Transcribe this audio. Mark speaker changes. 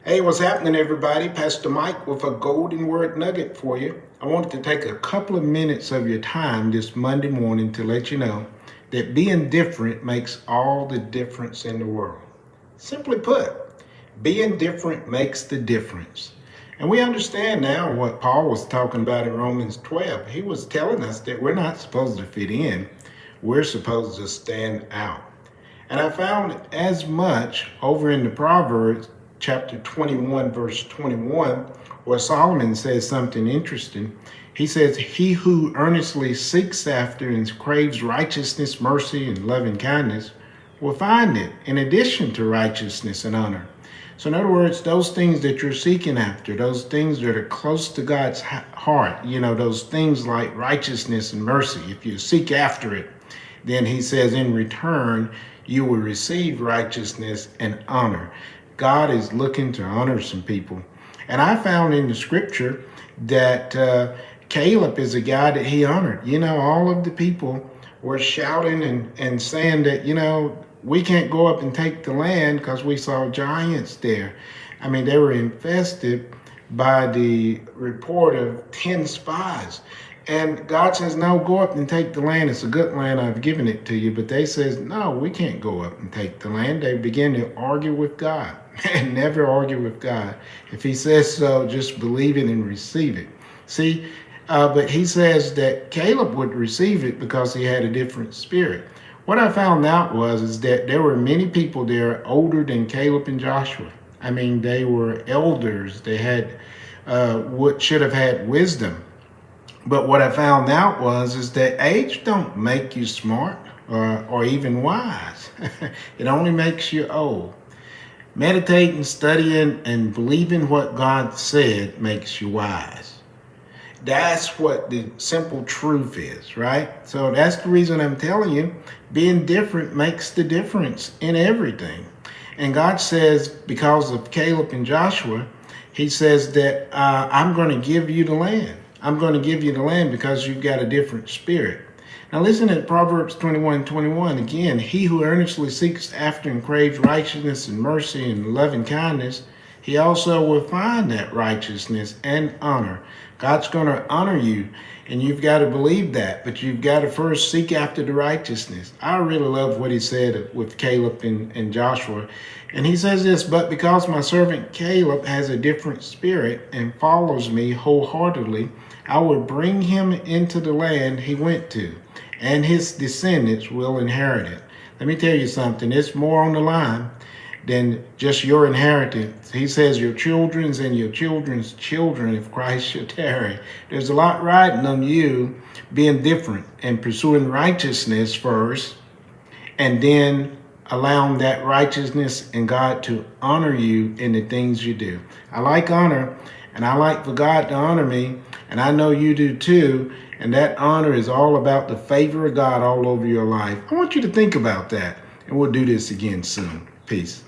Speaker 1: Hey, what's happening, everybody? Pastor Mike with a Golden Word Nugget for you. I wanted to take a couple of minutes of your time this Monday morning to let you know that being different makes all the difference in the world. Simply put, being different makes the difference. And we understand now what Paul was talking about in Romans 12. He was telling us that we're not supposed to fit in, we're supposed to stand out. And I found as much over in the Proverbs chapter 21, verse 21, where Solomon says something interesting. He says, "He who earnestly seeks after and craves righteousness, mercy, and loving kindness will find it in addition to righteousness and honor." So in other words, those things that you're seeking after, those things that are close to God's heart, those things like righteousness and mercy, if you seek after it, then he says in return, you will receive righteousness and honor. God is looking to honor some people. And I found in the scripture that Caleb is a guy that he honored. All of the people were shouting and saying that, we can't go up and take the land because we saw giants there. I mean, they were infested by the report of 10 spies. And God says, no, go up and take the land. It's a good land. I've given it to you. But they says, no, we can't go up and take the land. They begin to argue with God. And never argue with God. If he says so, just believe it and receive it. See, but he says that Caleb would receive it because he had a different spirit. What I found out is that there were many people there older than Caleb and Joshua. I mean, they were elders. They had what should have had wisdom. But what I found out is that age don't make you smart or even wise. It only makes you old. Meditating, studying, and believing what God said makes you wise. That's what the simple truth is, right? So that's the reason I'm telling you, being different makes the difference in everything. And God says, because of Caleb and Joshua, he says that I'm going to give you the land. I'm going to give you the land because you've got a different spirit. Now listen to Proverbs 21:21 again. He who earnestly seeks after and craves righteousness and mercy and loving kindness, he also will find that righteousness and honor. God's going to honor you, and you've got to believe that, but you've got to first seek after the righteousness. I really love what he said with Caleb and Joshua. And he says this, but because my servant Caleb has a different spirit and follows me wholeheartedly, I will bring him into the land he went to, and his descendants will inherit it. Let me tell you something. It's more on the line than just your inheritance. He says your children's and your children's children, if Christ should tarry. There's a lot riding on you being different and pursuing righteousness first, and then allowing that righteousness and God to honor you in the things you do. I like honor, and I like for God to honor me, and I know you do too. And that honor is all about the favor of God all over your life. I want you to think about that, and we'll do this again soon. Peace.